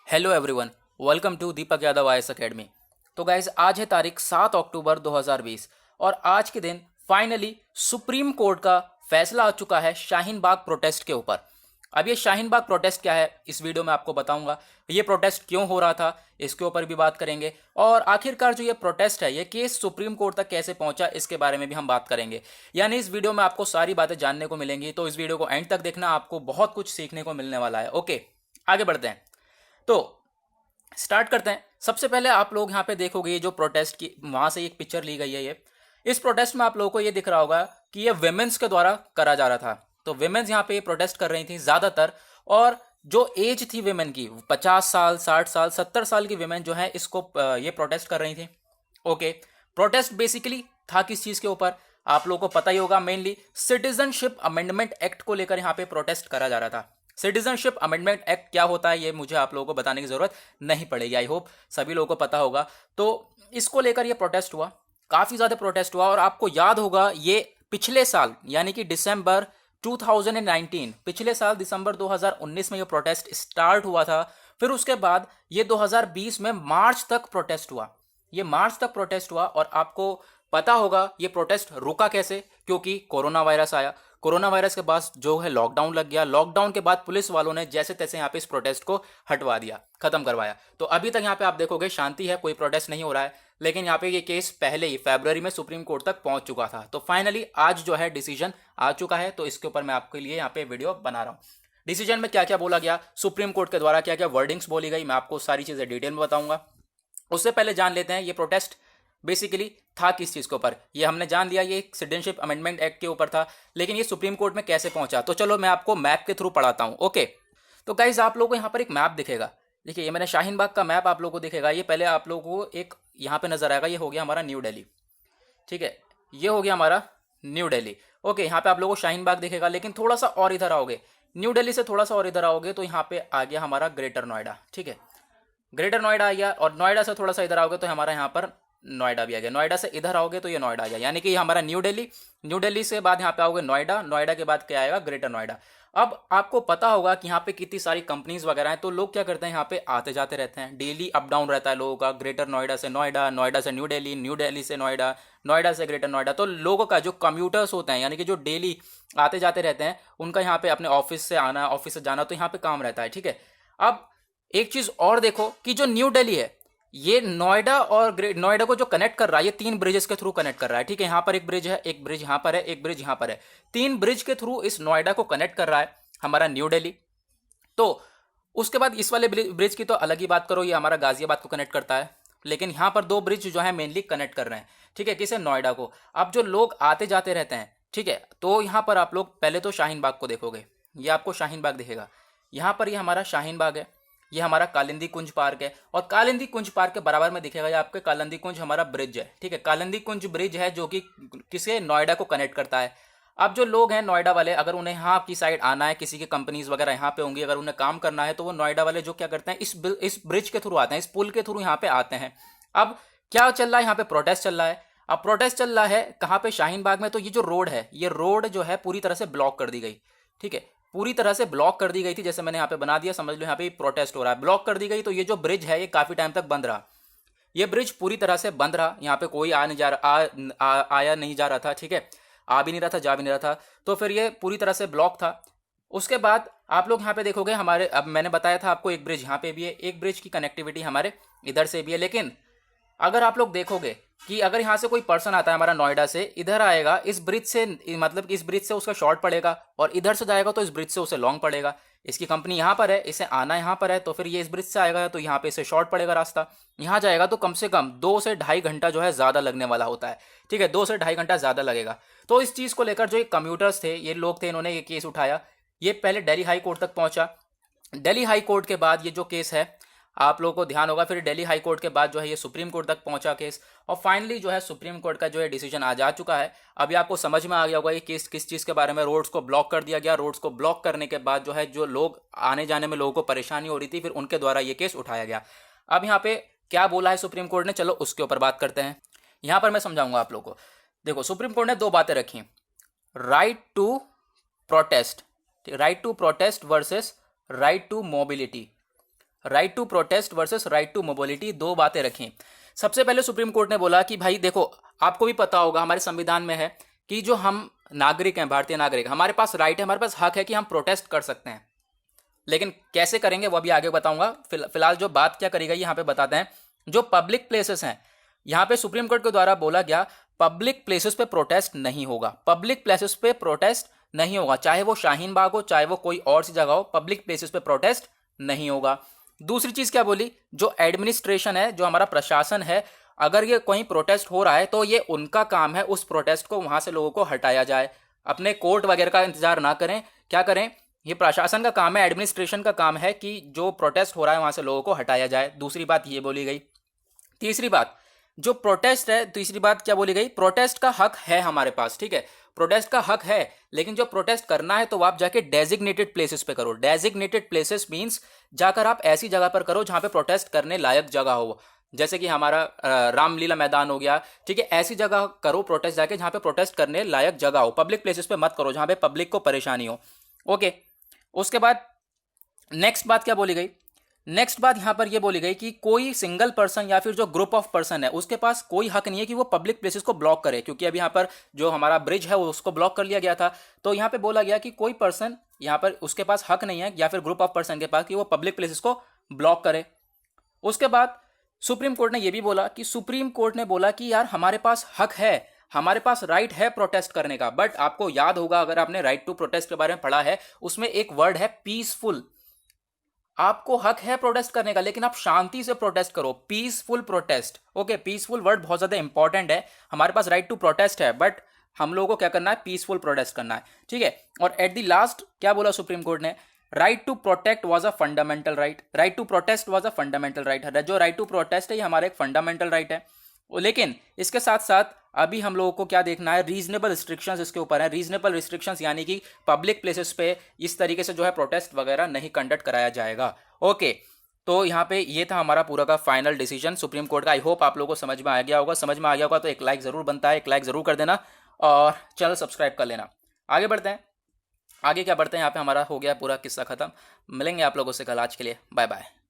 Hello everyone, welcome to Deepak Yadav IAS academy. तो guys आज है तारीख 7 अक्टूबर 2020 और आज के दिन फाइनली सुप्रीम कोर्ट का फैसला आ चुका है शाहीन बाग प्रोटेस्ट के ऊपर। अब ये शाहीन बाग प्रोटेस्ट क्या है इस वीडियो में आपको बताऊंगा। ये प्रोटेस्ट क्यों हो रहा था इसके ऊपर भी बात करेंगे और आखिरकार जो ये प्रोटेस्ट है ये केस सुप्रीम कोर्ट तक कैसे पहुंचा इसके बारे में भी हम बात करेंगे। यानी इस वीडियो में आपको सारी बातें जानने को मिलेंगी, तो इस वीडियो को एंड तक देखना, आपको बहुत कुछ सीखने को मिलने वाला है। ओके, आगे बढ़ते हैं। तो स्टार्ट करते हैं। सबसे पहले आप लोग यहाँ पे देखोगे ये जो प्रोटेस्ट की वहां से एक पिक्चर ली गई है। ये इस प्रोटेस्ट में आप लोगों को ये दिख रहा होगा कि ये विमेंस के द्वारा करा जा रहा था। तो विमेंस यहाँ पे ये प्रोटेस्ट कर रही थी ज्यादातर, और जो एज थी विमेन की 50 साल, 60 साल, 70 साल की विमेन जो है इसको ये प्रोटेस्ट कर रही थी। ओके, प्रोटेस्ट बेसिकली था किस चीज के ऊपर आप लोगों को पता ही होगा। मेनली सिटीजनशिप अमेंडमेंट एक्ट को लेकर यहाँ पे प्रोटेस्ट करा जा रहा था। सिटीजनशिप अमेंडमेंट एक्ट क्या होता है ये मुझे आप लोगों को बताने की जरूरत नहीं पड़ेगी, आई होप सभी लोगों को पता होगा। तो इसको लेकर ये प्रोटेस्ट हुआ, काफी ज्यादा प्रोटेस्ट हुआ। और आपको याद होगा ये पिछले साल यानी कि दिसंबर 2019, पिछले साल दिसंबर 2019 में ये प्रोटेस्ट स्टार्ट हुआ था। फिर उसके बाद ये 2020 में मार्च तक प्रोटेस्ट हुआ। ये मार्च तक प्रोटेस्ट हुआ और आपको पता होगा ये प्रोटेस्ट रुका कैसे, क्योंकि कोरोना वायरस आया। कोरोना वायरस के बाद जो है लॉकडाउन लग गया। लॉकडाउन के बाद पुलिस वालों ने जैसे तैसे यहाँ पे इस प्रोटेस्ट को हटवा दिया, खत्म करवाया। तो अभी तक यहाँ पे आप देखोगे शांति है, कोई प्रोटेस्ट नहीं हो रहा है। लेकिन यहाँ पे ये केस पहले ही फरवरी में सुप्रीम कोर्ट तक पहुंच चुका था। तो फाइनली आज जो है डिसीजन आ चुका है, तो इसके ऊपर मैं आपके लिए यहाँ पे वीडियो बना रहा हूँ। डिसीजन में क्या क्या बोला गया, सुप्रीम कोर्ट के द्वारा क्या क्या वर्डिंग्स बोली गई, मैं आपको सारी चीजें डिटेल में बताऊंगा। उससे पहले जान लेते हैं ये प्रोटेस्ट बेसिकली था किस चीज के ऊपर। ये हमने जान लिया ये सिटीजनशिप अमेंडमेंट एक्ट के ऊपर था, लेकिन ये सुप्रीम कोर्ट में कैसे पहुंचा तो चलो मैं आपको मैप के थ्रू पढ़ाता हूं। ओके, तो गाइज आप लोगों को यहाँ पर एक मैप दिखेगा। देखिए ये मैंने शाहीन बाग का मैप आप लोगों को दिखेगा। ये पहले आप लोगों को एक यहाँ पे नजर आएगा, ये हो गया हमारा न्यू दिल्ली। ठीक है, ये हो गया हमारा न्यू दिल्ली। ओके, यहाँ पे आप लोगों को शाहीन बाग दिखेगा, लेकिन थोड़ा सा और इधर आओगे, न्यू दिल्ली से थोड़ा सा और इधर आओगे तो यहाँ पे आ गया हमारा ग्रेटर नोएडा। ठीक है, ग्रेटर नोएडा आ गया, और नोएडा से थोड़ा सा इधर आओगे तो हमारा यहाँ पर नोएडा भी आ गया। नोएडा से इधर आओगे तो ये नोएडा आ गया, यानी कि ये हमारा न्यू दिल्ली। न्यू दिल्ली से बाद यहाँ पे आओगे नोएडा, नोएडा के बाद क्या आएगा, ग्रेटर नोएडा। अब आपको पता होगा कि यहाँ पे कितनी सारी कंपनीज वगैरह हैं, तो लोग क्या करते हैं यहाँ पे आते जाते रहते हैं, डेली अप डाउन रहता है लोगों का। ग्रेटर नोएडा से नोएडा, नोएडा से न्यू दिल्ली, न्यू दिल्ली से नोएडा, नोएडा से ग्रेटर नोएडा। तो लोगों का जो कम्यूटर्स होते हैं यानी कि जो डेली आते जाते रहते हैं, उनका यहाँ पे अपने ऑफिस से आना, ऑफिस से जाना, तो यहाँ पे काम रहता है। ठीक है, अब एक चीज और देखो कि जो न्यू दिल्ली है ये नोएडा और नोएडा को जो कनेक्ट कर रहा है, ये 3 ब्रिजेस के थ्रू कनेक्ट कर रहा है। ठीक है, यहाँ पर एक ब्रिज है, एक ब्रिज यहाँ पर है, एक ब्रिज यहाँ पर है। 3 ब्रिज के थ्रू इस नोएडा को कनेक्ट कर रहा है हमारा न्यू दिल्ली। तो उसके बाद इस वाले ब्रिज की तो अलग ही बात करो, ये हमारा गाजियाबाद को कनेक्ट करता है। लेकिन यहाँ पर 2 ब्रिज जो है मेनली कनेक्ट कर रहे हैं। ठीक है, किसे, नोएडा को। अब जो लोग आते जाते रहते हैं, ठीक है, तो यहाँ पर आप लोग पहले तो शाहीन बाग को देखोगे, ये आपको शाहीन बाग दिखेगा। यहाँ पर ये हमारा शाहीन बाग है, ये हमारा कालिंदी कुंज पार्क है, और कालिंदी कुंज पार्क के बराबर में दिखेगा ये आपके कालिंदी कुंज हमारा ब्रिज है। ठीक है, कालिंदी कुंज ब्रिज है जो कि किसे, नोएडा को कनेक्ट करता है। अब जो लोग हैं नोएडा वाले, अगर उन्हें यहाँ की साइड आना है, किसी की कंपनीज वगैरह यहाँ पे होंगी, अगर उन्हें काम करना है, तो वो नोएडा वाले जो क्या करते हैं, इस ब्रिज के थ्रू आते हैं, इस पुल के थ्रू यहाँ पे आते हैं। अब क्या चल रहा है, यहाँ पे प्रोटेस्ट चल रहा है। अब प्रोटेस्ट चल रहा है कहाँ पे, शाहीन बाग में। तो ये जो रोड है, ये रोड जो है पूरी तरह से ब्लॉक कर दी गई। ठीक है, पूरी तरह से ब्लॉक कर दी गई थी, जैसे मैंने यहाँ पे बना दिया, समझ लो यहाँ पे प्रोटेस्ट हो रहा है, ब्लॉक कर दी गई। तो ये जो ब्रिज है ये काफी टाइम तक बंद रहा, ये ब्रिज पूरी तरह से बंद रहा। यहाँ पे कोई आ नहीं जा रहा, आया नहीं जा रहा था। ठीक है, आ भी नहीं रहा था, जा भी नहीं रहा था। तो फिर ये पूरी तरह से ब्लॉक था। उसके बाद आप लोग यहाँ पे देखोगे हमारे, अब मैंने बताया था आपको एक ब्रिज यहाँ पे भी है, एक ब्रिज की कनेक्टिविटी हमारे इधर से भी है। लेकिन अगर आप लोग देखोगे कि अगर यहाँ से कोई पर्सन आता है हमारा नोएडा से, इधर आएगा इस ब्रिज से, मतलब इस ब्रिज से उसका शॉर्ट पड़ेगा, और इधर से जाएगा तो इस ब्रिज से उसे लॉन्ग पड़ेगा। इसकी कंपनी यहाँ पर है, इसे आना यहाँ पर है, तो फिर ये इस ब्रिज से आएगा तो यहाँ पे इसे शॉर्ट पड़ेगा रास्ता। यहाँ जाएगा तो कम से कम 2 से ढाई घंटा जो है ज़्यादा लगने वाला होता है। ठीक है, 2 से ढाई घंटा ज़्यादा लगेगा। तो इस चीज़ को लेकर जो ये कम्यूटर्स थे, ये लोग थे, इन्होंने ये केस उठाया। ये पहले दिल्ली हाई कोर्ट तक पहुंचा। दिल्ली हाई कोर्ट के बाद ये जो केस है, आप लोगों को ध्यान होगा, फिर दिल्ली हाई कोर्ट के बाद जो है ये सुप्रीम कोर्ट तक पहुंचा केस, और फाइनली जो है सुप्रीम कोर्ट का जो है डिसीजन आ जा चुका है। अभी आपको समझ में आ गया होगा ये केस किस चीज़ के बारे में। रोड्स को ब्लॉक कर दिया गया। रोड्स को ब्लॉक करने के बाद जो है जो लोग आने जाने में लोगों को परेशानी हो रही थी, फिर उनके द्वारा ये केस उठाया गया। अब यहाँ पे क्या बोला है सुप्रीम कोर्ट ने, चलो उसके ऊपर बात करते हैं। यहाँ पर मैं समझाऊंगा आप लोगों को। देखो, सुप्रीम कोर्ट ने 2 बातें रखी, right to protest, right to protest versus right to mobility. Right to protest versus right to mobility, दो बातें रखी। सबसे पहले सुप्रीम कोर्ट ने बोला कि भाई देखो, आपको भी पता होगा हमारे संविधान में है कि जो हम नागरिक हैं, भारतीय नागरिक, हमारे पास राइट है, हमारे पास हक है कि हम प्रोटेस्ट कर सकते हैं, लेकिन कैसे करेंगे वो अभी आगे बताऊंगा। फिलहाल जो बात क्या करी गई यहाँ पे बताते हैं। जो पब्लिक प्लेसेस हैं, यहाँ पे सुप्रीम कोर्ट के द्वारा बोला गया पब्लिक प्लेसेस पे प्रोटेस्ट नहीं होगा, पब्लिक प्लेसेस पे प्रोटेस्ट नहीं होगा, चाहे वो शाहीन बाग हो चाहे वो कोई और सी जगह हो, पब्लिक प्लेसेस पे प्रोटेस्ट नहीं होगा। दूसरी चीज क्या बोली, जो एडमिनिस्ट्रेशन है, जो हमारा प्रशासन है, अगर ये कोई प्रोटेस्ट हो रहा है तो ये उनका काम है उस प्रोटेस्ट को वहां से लोगों को हटाया जाए, अपने कोर्ट वगैरह का इंतजार ना करें। क्या करें, ये प्रशासन का काम है, एडमिनिस्ट्रेशन का काम है कि जो प्रोटेस्ट हो रहा है वहां से लोगों को हटाया जाए। दूसरी बात ये बोली गई। तीसरी बात, जो प्रोटेस्ट है, तीसरी बात क्या बोली गई, प्रोटेस्ट का हक है हमारे पास, ठीक है, प्रोटेस्ट का हक है, लेकिन जो प्रोटेस्ट करना है तो आप जाके डेजिग्नेटेड प्लेसेस पे करो। डेजिग्नेटेड प्लेसेस मींस जाकर आप ऐसी जगह पर करो जहां पे प्रोटेस्ट करने लायक जगह हो, जैसे कि हमारा रामलीला मैदान हो गया, ठीक है, ऐसी जगह करो प्रोटेस्ट जाके जहां पे प्रोटेस्ट करने लायक जगह हो। पब्लिक प्लेसेस पे मत करो जहां पे पब्लिक को परेशानी हो। ओके, उसके बाद नेक्स्ट बात क्या बोली गई, नेक्स्ट बात यहां पर यह बोली गई कि कोई सिंगल पर्सन या फिर जो ग्रुप ऑफ पर्सन है उसके पास कोई हक नहीं है कि वो पब्लिक प्लेसेस को ब्लॉक करे, क्योंकि अभी यहां पर जो हमारा ब्रिज है उसको ब्लॉक कर लिया गया था। तो यहां पे बोला गया कि कोई पर्सन यहां पर उसके पास हक नहीं है या फिर ग्रुप ऑफ पर्सन के पास कि वो पब्लिक प्लेसेस को ब्लॉक करे। उसके बाद सुप्रीम कोर्ट ने यह भी बोला कि सुप्रीम कोर्ट ने बोला कि यार हमारे पास हक है, हमारे पास राइट है प्रोटेस्ट करने का, बट आपको याद होगा अगर आपने राइट टू प्रोटेस्ट के बारे में पढ़ा है, उसमें एक वर्ड है पीसफुल। आपको हक है प्रोटेस्ट करने का, लेकिन आप शांति से प्रोटेस्ट करो, peaceful protest. Okay, peaceful word बहुत ज्यादा इंपॉर्टेंट है। हमारे पास राइट टू प्रोटेस्ट है, बट हम लोगों को क्या करना है, पीसफुल प्रोटेस्ट करना है, ठीक है। और एट द लास्ट क्या बोला सुप्रीम कोर्ट ने, right to protect was a fundamental right, right to protest was a fundamental right. जो राइट टू प्रोटेस्ट है ये हमारा एक फंडामेंटल राइट है, लेकिन इसके साथ साथ अभी हम लोगों को क्या देखना है, रीजनेबल रिस्ट्रिक्शंस इसके ऊपर है। रीजनेबल रिस्ट्रिक्शंस यानी कि पब्लिक प्लेसेस पे इस तरीके से जो है प्रोटेस्ट वगैरह नहीं कंडक्ट कराया जाएगा। ओके, तो यहाँ पे ये था हमारा पूरा का फाइनल डिसीजन सुप्रीम कोर्ट का। आई होप आप लोगों को समझ में आ गया होगा। समझ में आ गया होगा तो एक लाइक जरूर बनता है, एक लाइक जरूर कर देना और चैनल सब्सक्राइब कर लेना। आगे बढ़ते हैं, आगे क्या बढ़ते हैं, यहाँ पे हमारा हो गया पूरा किस्सा खत्म। मिलेंगे आप लोगों से कल, आज के लिए बाय बाय।